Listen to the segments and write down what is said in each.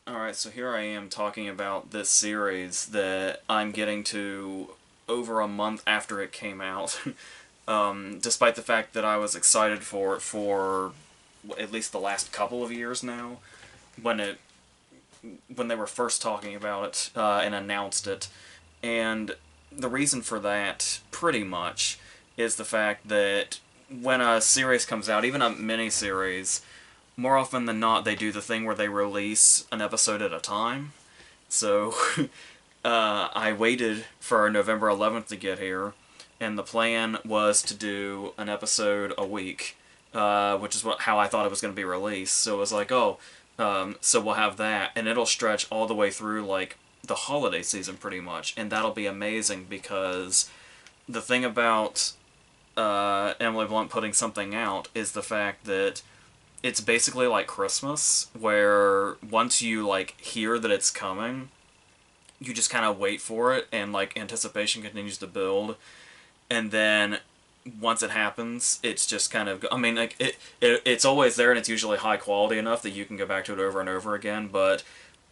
Alright, so here I am talking about this series that I'm getting to over a month after it came out, despite the fact that I was excited for it for at least the last couple of years now, when it when they were first talking about it and announced it. And the reason for that, pretty much, is the fact that when a series comes out, even a mini-series, more often than not, they do the thing where they release an episode at a time. So, I waited for November 11th to get here, and the plan was to do an episode a week, which is how I thought it was going to be released. So it was like, oh, so we'll have that, and it'll stretch all the way through, like, the holiday season, pretty much, and that'll be amazing because the thing about Emily Blunt putting something out is the fact that it's basically like Christmas, where once you like hear that it's coming, you just kind of wait for it, and like anticipation continues to build, and then once it happens, it's just kind of. I mean, like it's always there, and it's usually high quality enough that you can go back to it over and over again. But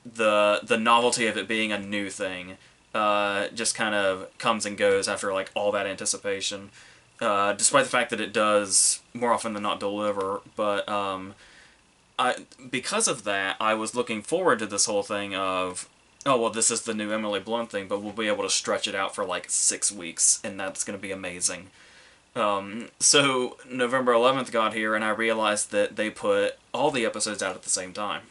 the novelty of it being a new thing just kind of comes and goes after like all that anticipation. Despite the fact that it does more often than not deliver, but because of that, I was looking forward to this whole thing of, oh well, this is the new Emily Blunt thing, but we'll be able to stretch it out for like 6 weeks, and that's going to be amazing. So November 11th got here, and I realized that they put all the episodes out at the same time.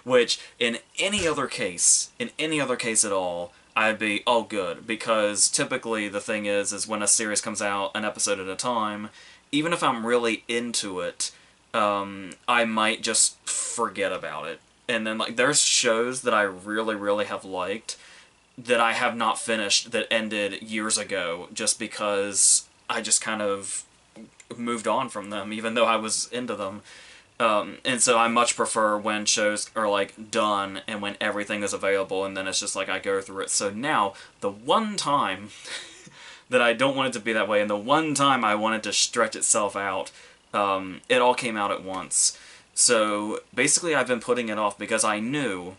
Which, in any other case at all, I'd be, oh good, because typically the thing is when a series comes out an episode at a time, even if I'm really into it, I might just forget about it. And then, like, there's shows that I really, really have liked that I have not finished that ended years ago just because I just kind of moved on from them, even though I was into them. And so I much prefer when shows are, like, done and when everything is available, and then it's just like I go through it. So now, the one time that I don't want it to be that way, and the one time I want it to stretch itself out, it all came out at once. So basically I've been putting it off because I knew,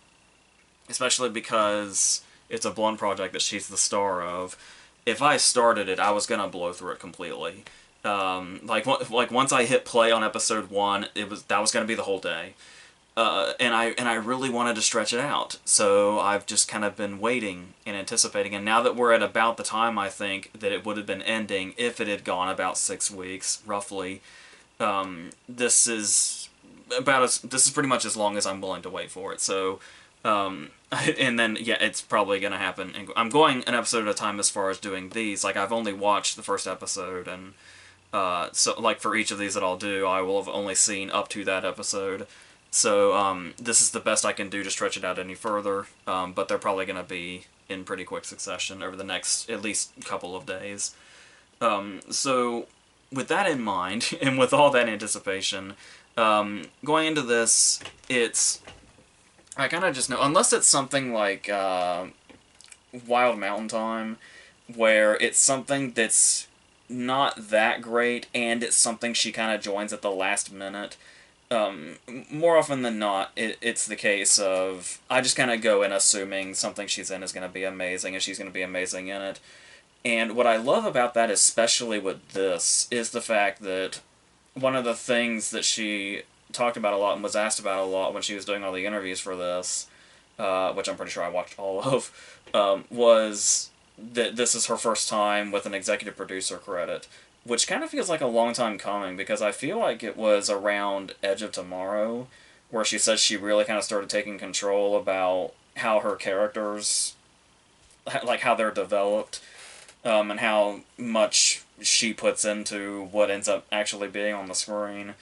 especially because it's a Blunt project that she's the star of, if I started it, I was gonna blow through it completely. Like once I hit play on episode 1, that was gonna be the whole day, and I really wanted to stretch it out. So I've just kind of been waiting and anticipating, and now that we're at about the time I think that it would have been ending if it had gone about 6 weeks roughly, this is this is pretty much as long as I'm willing to wait for it. So. And then, yeah, it's probably going to happen. I'm going an episode at a time as far as doing these. Like, I've only watched the first episode, and so, like, for each of these that I'll do, I will have only seen up to that episode. So, this is the best I can do to stretch it out any further, but they're probably going to be in pretty quick succession over the next, at least, couple of days. So, with that in mind, and with all that anticipation, going into this, I kind of just know, unless it's something like Wild Mountain Time, where it's something that's not that great, and it's something she kind of joins at the last minute. More often than not, it's the case of, I just kind of go in assuming something she's in is going to be amazing, and she's going to be amazing in it. And what I love about that, especially with this, is the fact that one of the things that she talked about a lot and was asked about a lot when she was doing all the interviews for this, which I'm pretty sure I watched all of, was that this is her first time with an executive producer credit, which kind of feels like a long time coming, because I feel like it was around Edge of Tomorrow where she said she really kind of started taking control about how her characters, like how they're developed, and how much she puts into what ends up actually being on the screen.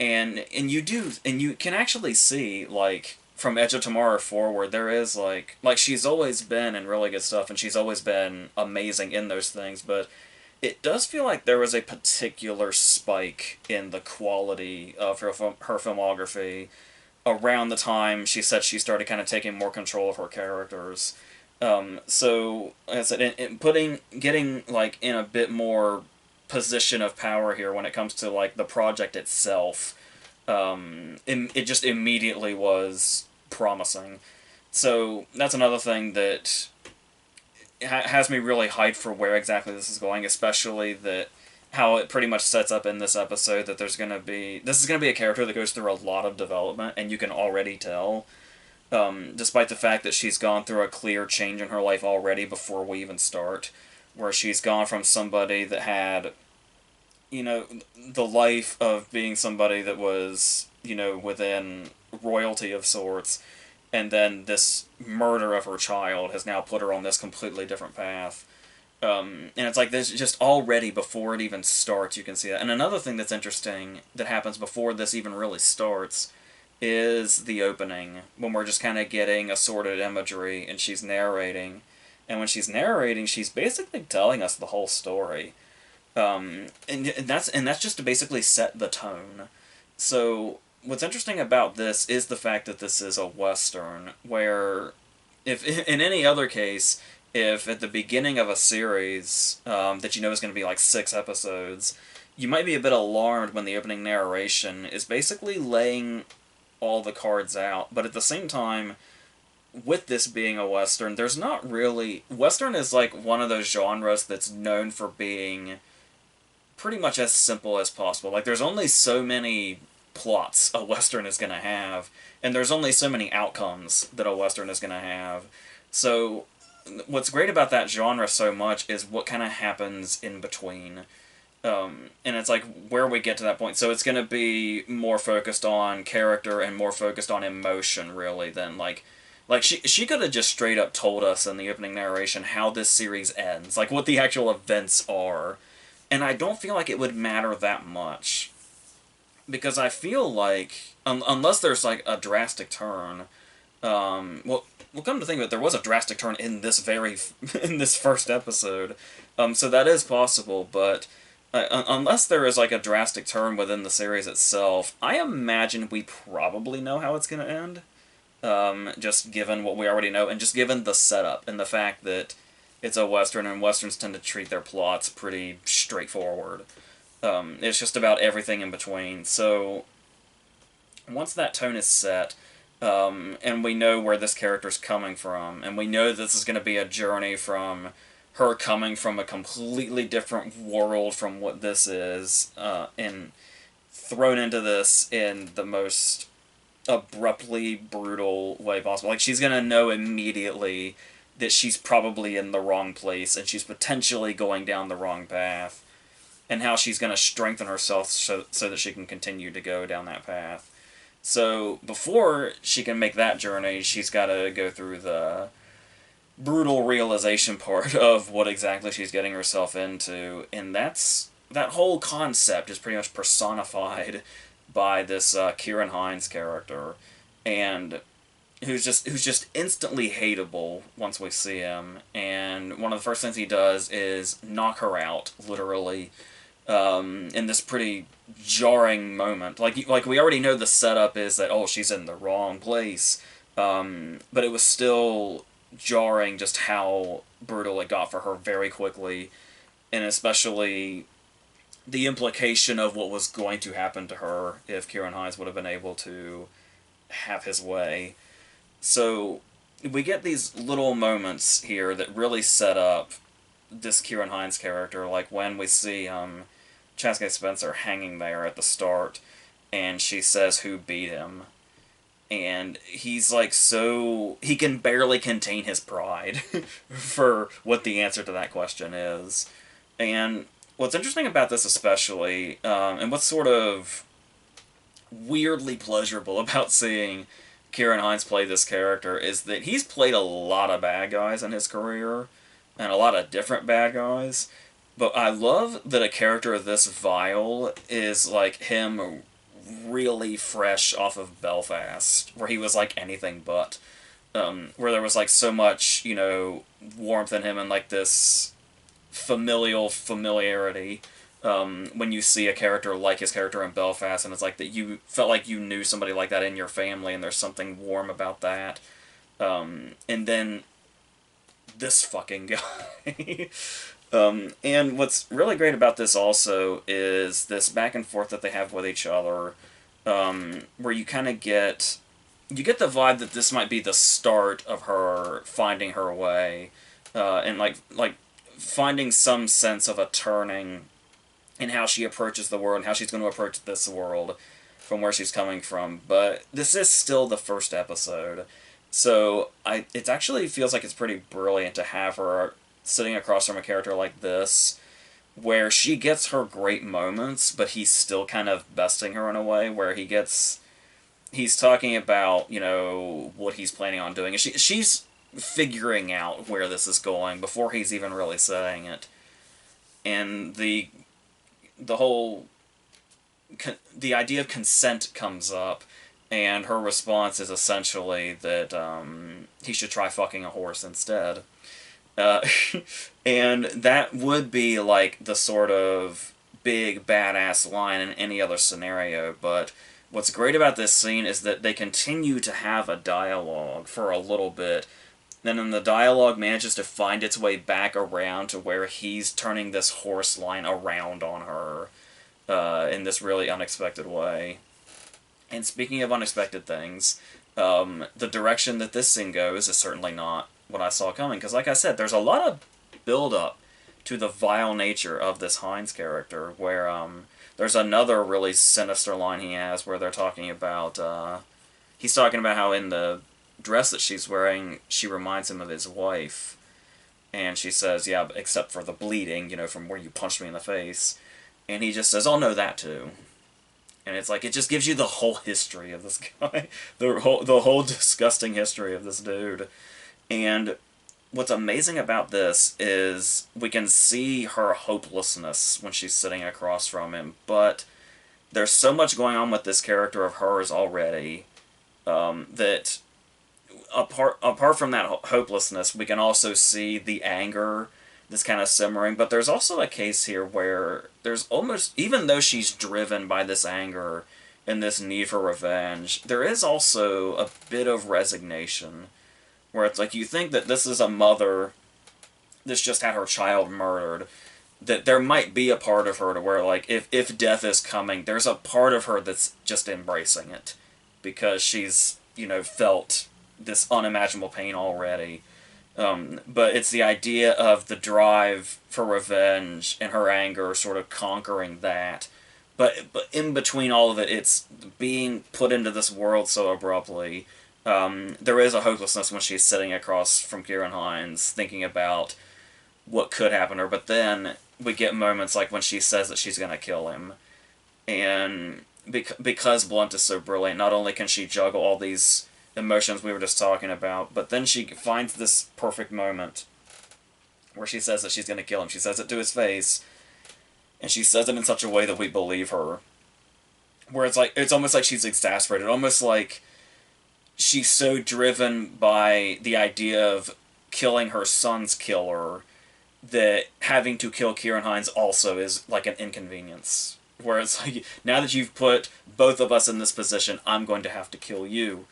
And you can actually see, like, from Edge of Tomorrow forward, there is, like she's always been in really good stuff, and she's always been amazing in those things, but it does feel like there was a particular spike in the quality of her filmography around the time she said she started kind of taking more control of her characters. So, like I said, getting, like, in a bit more position of power here when it comes to, like, the project itself, it just immediately was promising. So that's another thing that has me really hyped for where exactly this is going, especially that how it pretty much sets up in this episode that this is gonna be a character that goes through a lot of development, and you can already tell, despite the fact that she's gone through a clear change in her life already before we even start, where she's gone from somebody that had, the life of being somebody that was, within royalty of sorts, and then this murder of her child has now put her on this completely different path. And it's like this just already before it even starts, you can see that. And another thing that's interesting that happens before this even really starts is the opening, when we're just kind of getting assorted imagery and she's narrating. And when she's narrating, she's basically telling us the whole story. And that's just to basically set the tone. So what's interesting about this is the fact that this is a Western, where if in any other case, if at the beginning of a series that you know is going to be like 6 episodes, you might be a bit alarmed when the opening narration is basically laying all the cards out, but at the same time, with this being a Western, there's not really... Western is like one of those genres that's known for being pretty much as simple as possible. Like, there's only so many plots a Western is going to have, and there's only so many outcomes that a Western is going to have. So, what's great about that genre so much is what kind of happens in between. And it's like where we get to that point. So it's going to be more focused on character and more focused on emotion, really, than like she could have just straight up told us in the opening narration how this series ends, like what the actual events are. And I don't feel like it would matter that much. Because I feel like, unless there's like a drastic turn, well, come to think of it, there was a drastic turn in this in this first episode, so that is possible. But unless there is like a drastic turn within the series itself, I imagine we probably know how it's going to end. Just given what we already know, and just given the setup and the fact that it's a Western, and Westerns tend to treat their plots pretty straightforward. It's just about everything in between. So once that tone is set, and we know where this character's coming from, and we know this is going to be a journey from her coming from a completely different world from what this is, and thrown into this in the most abruptly brutal way possible. Like, she's going to know immediately that she's probably in the wrong place, and she's potentially going down the wrong path, and how she's going to strengthen herself so that she can continue to go down that path. So before she can make that journey, she's got to go through the brutal realization part of what exactly she's getting herself into, and that whole concept is pretty much personified by this Kieran Hines character, and who's just instantly hateable once we see him. And one of the first things he does is knock her out, literally, in this pretty jarring moment. Like we already know the setup is that, oh, she's in the wrong place, but it was still jarring just how brutal it got for her very quickly, and especially the implication of what was going to happen to her if Kieran Hines would have been able to have his way. So we get these little moments here that really set up this Kieran Hines character, like when we see Chaske Spencer hanging there at the start, and she says who beat him, and he's like, so he can barely contain his pride for what the answer to that question is. And what's interesting about this especially, and what's sort of weirdly pleasurable about seeing Kieran Hines play this character, is that he's played a lot of bad guys in his career, and a lot of different bad guys, but I love that a character this vile is like him really fresh off of Belfast, where he was like anything but, where there was like so much, warmth in him, and like this familiarity, when you see a character like his character in Belfast, and it's like that you felt like you knew somebody like that in your family, and there's something warm about that. And then this fucking guy. And what's really great about this also is this back and forth that they have with each other, where you kind of get you get the vibe that this might be the start of her finding her way, and like finding some sense of a turning in how she approaches the world and how she's going to approach this world from where she's coming from. But this is still the first episode, so it actually feels like it's pretty brilliant to have her sitting across from a character like this, where she gets her great moments, but he's still kind of besting her in a way where he's talking about, what he's planning on doing. And she's figuring out where this is going before he's even really saying it. And the whole the idea of consent comes up, and her response is essentially that he should try fucking a horse instead. Uh, and that would be like the sort of big badass line in any other scenario, but what's great about this scene is that they continue to have a dialogue for a little bit, then the dialogue manages to find its way back around to where he's turning this horse line around on her in this really unexpected way. And speaking of unexpected things, the direction that this scene goes is certainly not what I saw coming. Because, like I said, there's a lot of build-up to the vile nature of this Hines character, where there's another really sinister line he has where they're talking about... he's talking about how in the dress that she's wearing, she reminds him of his wife. And she says, yeah, except for the bleeding, from where you punched me in the face. And he just says, oh, no, that too. And it's like, it just gives you the whole history of this guy. The whole disgusting history of this dude. And what's amazing about this is we can see her hopelessness when she's sitting across from him, but there's so much going on with this character of hers already that apart from that hopelessness, we can also see the anger that's kind of simmering. But there's also a case here where there's almost, even though she's driven by this anger and this need for revenge, there is also a bit of resignation, where it's like, you think that this is a mother that's just had her child murdered, that there might be a part of her to where, like, if death is coming, there's a part of her that's just embracing it, because she's, felt this unimaginable pain already. But it's the idea of the drive for revenge and her anger sort of conquering that. But in between all of it, it's being put into this world so abruptly. There is a hopelessness when she's sitting across from Kieran Hines thinking about what could happen to her. But then we get moments like when she says that she's going to kill him. And because Blunt is so brilliant, not only can she juggle all these emotions we were just talking about, but then she finds this perfect moment where she says that she's going to kill him. She says it to his face, and she says it in such a way that we believe her. Where it's almost like she's exasperated, almost like she's so driven by the idea of killing her son's killer that having to kill Kieran Hines also is like an inconvenience. Where it's like, now that you've put both of us in this position, I'm going to have to kill you.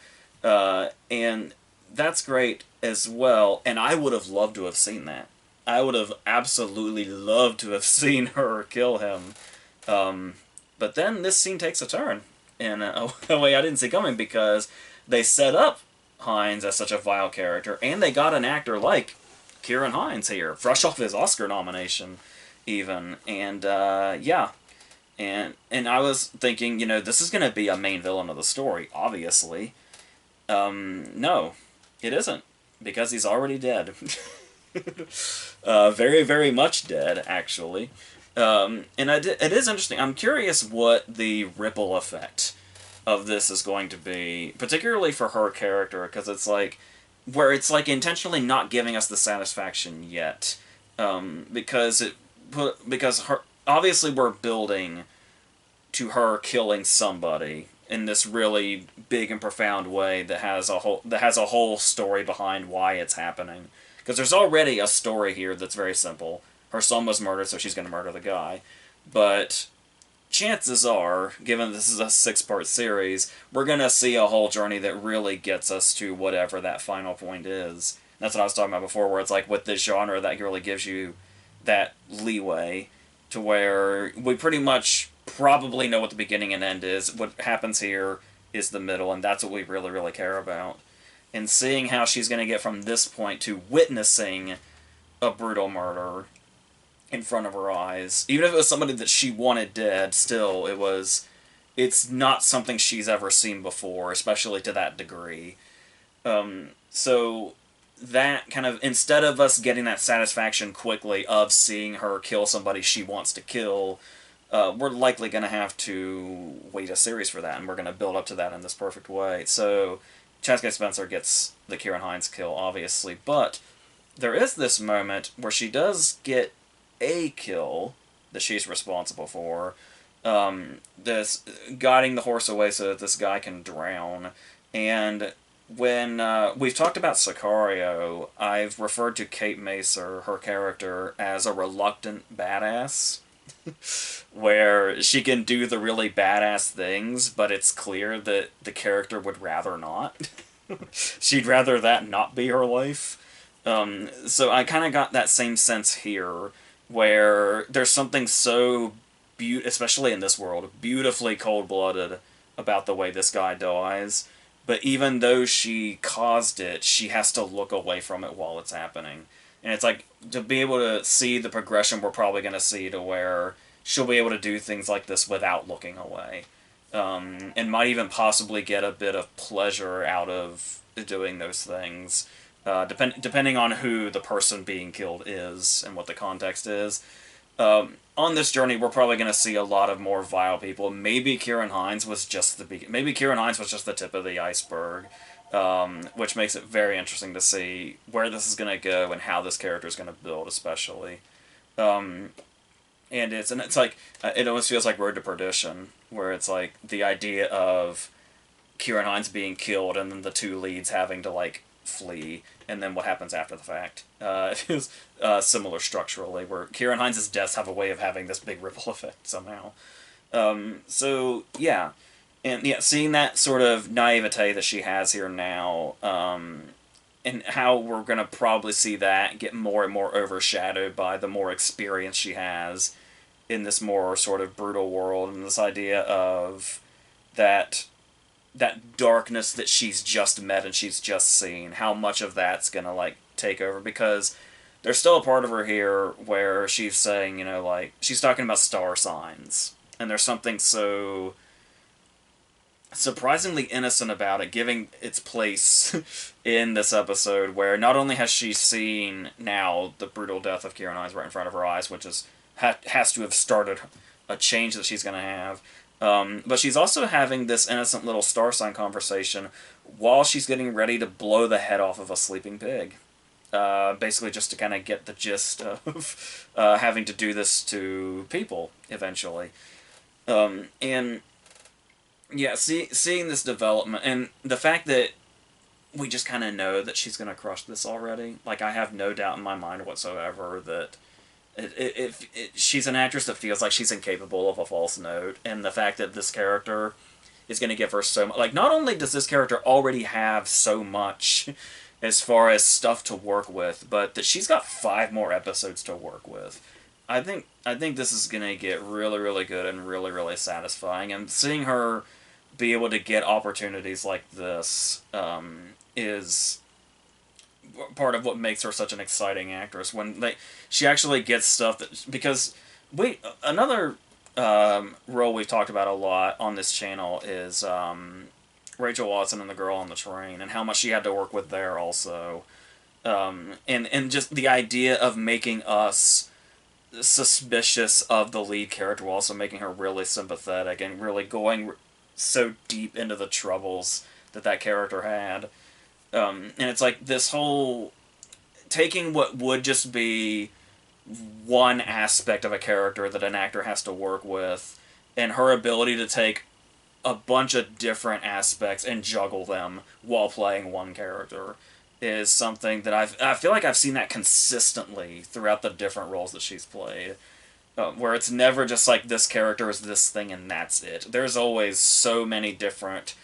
And that's great as well, and I would have loved to have seen that. I would have absolutely loved to have seen her kill him. But then this scene takes a turn in a way I didn't see coming, because they set up Hines as such a vile character, and they got an actor like Kieran Hines here, fresh off his Oscar nomination, even. And, yeah. And I was thinking, this is going to be a main villain of the story, obviously. No, it isn't, because he's already dead. Very, very much dead, actually. And it is interesting. I'm curious what the ripple effect of this is going to be, particularly for her character, because it's like, where it's like intentionally not giving us the satisfaction yet, because her, obviously we're building to her killing somebody in this really big and profound way that has a whole story behind why it's happening. Because there's already a story here that's very simple. Her son was murdered, so she's going to murder the guy. But chances are, given this is a 6-part series, we're going to see a whole journey that really gets us to whatever that final point is. That's what I was talking about before, where it's like, with this genre, that really gives you that leeway to where we pretty much probably know what the beginning and end is. What happens here is the middle, and that's what we really, really care about. And seeing how she's going to get from this point to witnessing a brutal murder in front of her eyes, even if it was somebody that she wanted dead, still, it's not something she's ever seen before, especially to that degree. So that kind of, instead of us getting that satisfaction quickly of seeing her kill somebody she wants to kill, we're likely going to have to wait a series for that, and we're going to build up to that in this perfect way. So Jessica Spencer gets the Kieran Hines kill, obviously, but there is this moment where she does get a kill that she's responsible for. This guiding the horse away so that this guy can drown. And when we've talked about Sicario, I've referred to Kate Macer, her character, as a reluctant badass. Where she can do the really badass things, but it's clear that the character would rather not. She'd rather that not be her life. So I kind of got that same sense here, where there's something so especially in this world, beautifully cold-blooded about the way this guy dies. But even though she caused it, she has to look away from it while it's happening. And it's like, to be able to see the progression we're probably going to see to where she'll be able to do things like this without looking away. And might even possibly get a bit of pleasure out of doing those things. Depending on who the person being killed is and what the context is. On this journey, we're probably going to see a lot of more vile people. Maybe Kieran Hines was just maybe Kieran Hines was just the tip of the iceberg, which makes it very interesting to see where this is going to go and how this character is going to build, especially. And it's like it almost feels like Road to Perdition, where it's like the idea of Kieran Hines being killed and then the two leads having to like flee, and then what happens after the fact. It feels similar structurally, where Kieran Hines' deaths have a way of having this big ripple effect somehow. So, yeah. And yeah, seeing that sort of naivete that she has here now, and how we're going to probably see that get more and more overshadowed by the more experience she has in this more sort of brutal world, and this idea of that darkness that she's just met and she's just seen, how much of that's gonna like take over, because there's still a part of her here where she's saying, like, she's talking about star signs, and there's something so surprisingly innocent about it, giving its place in this episode, where not only has she seen now the brutal death of Kieran Hines right in front of her eyes, which has to have started a change that she's gonna have, but she's also having this innocent little star sign conversation while she's getting ready to blow the head off of a sleeping pig. Basically just to kind of get the gist of having to do this to people, eventually. And, yeah, seeing this development, and the fact that we just kind of know that she's going to crush this already. Like, I have no doubt in my mind whatsoever that she's an actress that feels like she's incapable of a false note, and the fact that this character is going to give her so much. Like, not only does this character already have so much as far as stuff to work with, but that she's got 5 more episodes to work with. I think this is going to get really, really good and really, really satisfying, and seeing her be able to get opportunities like this is part of what makes her such an exciting actress. When she actually gets stuff that, because another role we've talked about a lot on this channel is Rachel Watson and The Girl on the Train, and how much she had to work with there also, and just the idea of making us suspicious of the lead character while also making her really sympathetic and really going so deep into the troubles that character had. And it's like this whole taking what would just be one aspect of a character that an actor has to work with, and her ability to take a bunch of different aspects and juggle them while playing one character is something that I feel like I've seen that consistently throughout the different roles that she's played. Where it's never just like, this character is this thing and that's it. There's always so many different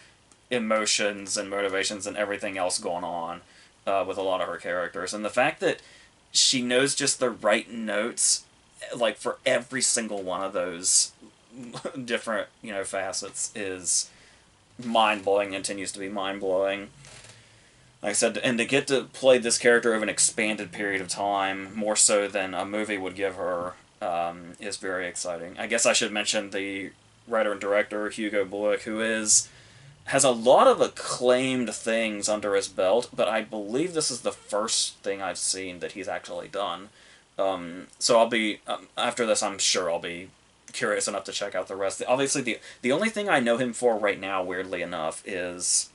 emotions and motivations and everything else going on with a lot of her characters. And the fact that she knows just the right notes, like, for every single one of those different, facets is mind-blowing, continues to be mind-blowing. Like I said, and to get to play this character over an expanded period of time, more so than a movie would give her, is very exciting. I guess I should mention the writer and director, Hugo Blick, who has a lot of acclaimed things under his belt, but I believe this is the first thing I've seen that he's actually done. So I'll be, after this, I'm sure I'll be curious enough to check out the rest. Obviously, the only thing I know him for right now, weirdly enough, is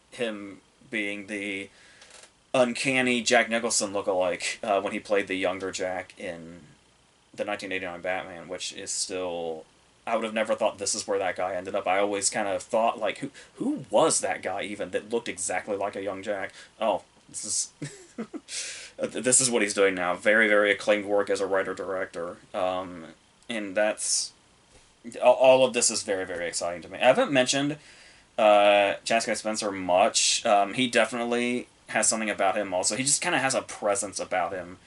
him being the uncanny Jack Nicholson lookalike when he played the younger Jack in the 1989 Batman, which is still... I would have never thought this is where that guy ended up. I always kind of thought, like, who was that guy even that looked exactly like a young Jack? Oh, this is... this is what he's doing now. Very, very acclaimed work as a writer-director. And that's... All of this is very, very exciting to me. I haven't mentioned Jessica Spencer much. He definitely has something about him also. He just kind of has a presence about him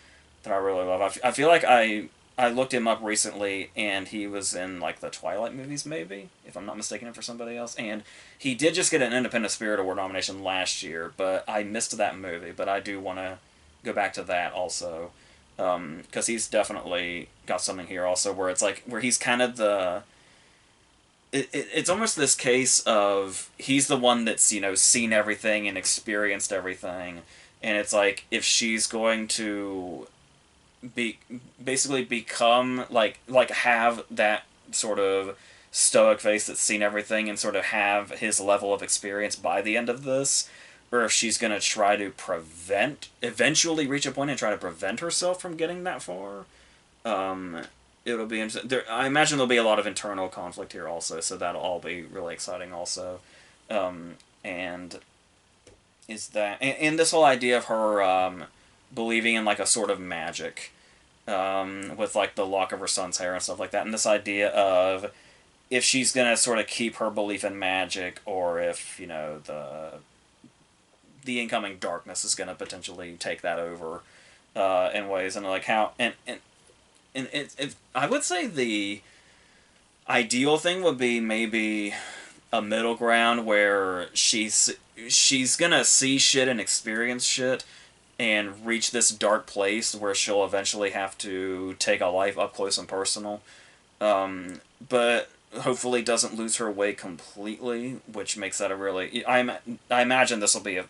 that I really love. I feel like I looked him up recently, and he was in, like, the Twilight movies, maybe, if I'm not mistaken him for somebody else. And he did just get an Independent Spirit Award nomination last year, but I missed that movie. But I do want to go back to that also, because he's definitely got something here also where it's like, where he's kind of the... It's almost this case of he's the one that's, you know, seen everything and experienced everything, and it's like, if she's going to basically become like have that sort of stoic face that's seen everything and sort of have his level of experience by the end of this, or if she's going to try to eventually reach a point and try to prevent herself from getting that far. It'll be interesting. I imagine there'll be a lot of internal conflict here also, so that'll all be really exciting also. And is that... And this whole idea of her believing in, like, a sort of magic, with, like, the lock of her son's hair and stuff like that, and this idea of if she's going to sort of keep her belief in magic, or if, you know, the incoming darkness is going to potentially take that over in ways, and, like, how... And I would say the ideal thing would be maybe a middle ground where she's gonna see shit and experience shit and reach this dark place where she'll eventually have to take a life up close and personal, but hopefully doesn't lose her way completely, which makes that a really... I imagine this will be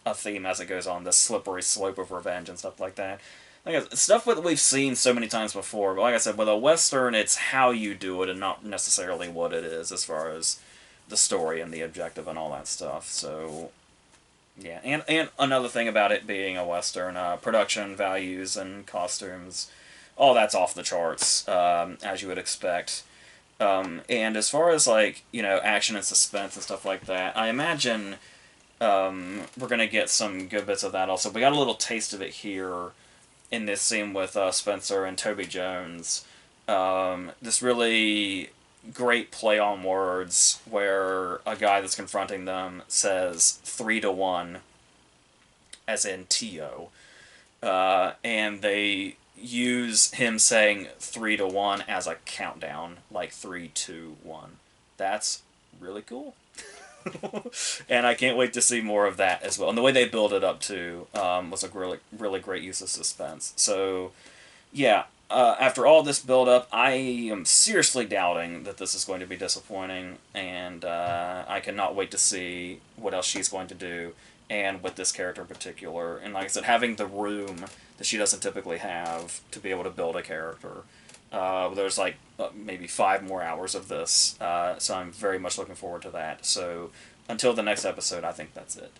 a theme as it goes on, this slippery slope of revenge and stuff like that. Like, stuff that we've seen so many times before, but like I said, with a Western, it's how you do it and not necessarily what it is as far as the story and the objective and all that stuff. So, yeah. And another thing about it being a Western, production values and costumes, all that's off the charts, as you would expect. And as far as, like, you know, action and suspense and stuff like that, I imagine we're going to get some good bits of that also. We got a little taste of it here in this scene with Spencer and Toby Jones. This really great play on words where a guy that's confronting them says 3-1, as in T-O. And they use him saying 3-1 as a countdown, like 3, 2, 1. That's really cool. And I can't wait to see more of that as well. And the way they build it up, too, was a really, really great use of suspense. So, yeah, after all this build-up, I am seriously doubting that this is going to be disappointing, and I cannot wait to see what else she's going to do, and with this character in particular. And like I said, having the room that she doesn't typically have to be able to build a character. There's like maybe 5 more hours of this, so I'm very much looking forward to that. So until the next episode, I think that's it.